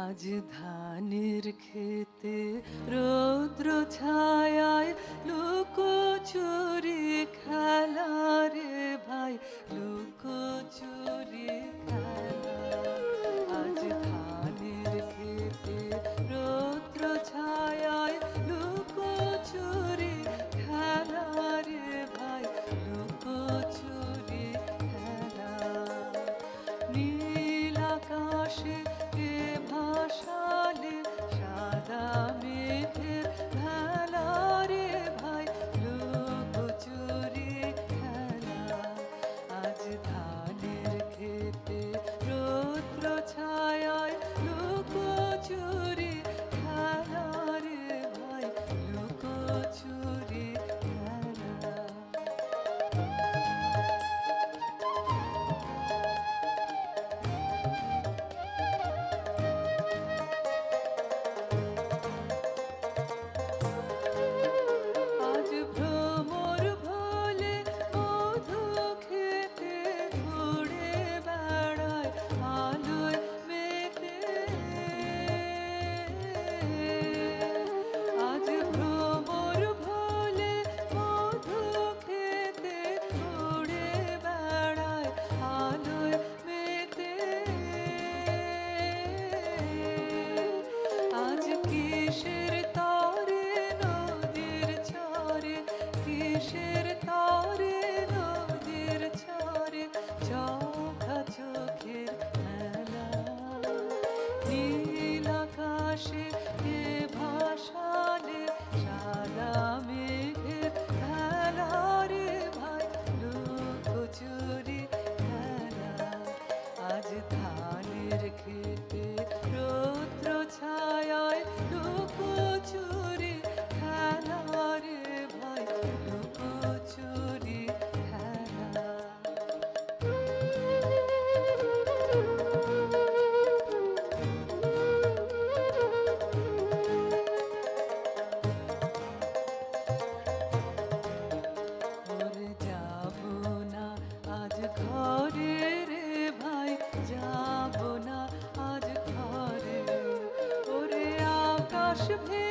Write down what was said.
আজ ধানের খেতে রৌদ্র ছায়ায় লুকোচুরি খেলা রে ভাই, লুকোচুরি খেলা। আজ ধানের খেতে রৌদ্র ছায়ায় লুকোচুরি খেলা রে ভাই, লুকোচুরি খেলা। নীল আকাশে কে ভাসালে সাদা মেঘের ভেলা রে ভাই, লুকোচুরি খেলা। আজ ধানের খেতে রৌদ্র ছায়ায় লুকোচুরি খেলা রে ভাই, লুকোচুরি খেলা। আজ ভ্রমর ভোলে মধু খেতে ঘুরে বেড়ায় আলোয় মেতে। আজ ভ্রমর ভোলে মধু খেতে ঘুরে বেড়ায় আলোয় মেতে। আজ কিসের তরে নদীর চরে, কিসের তরে নদীর চরে চোখা চোখের মেলা। নীল আকাশে কে ভাসালে সাদা মেঘের ভেলা রে ভাই, লুকোচুরি খেলা। আজ ধানের খেতে রৌদ্র ছায়ায় লুকোচুরি খেলা রে ভাই, লুকোচুরি খেলা। ওরে যাব না আজ ঘরে রে ভাই, যাব না আজ ঘরে। ওরে আকাশ ভে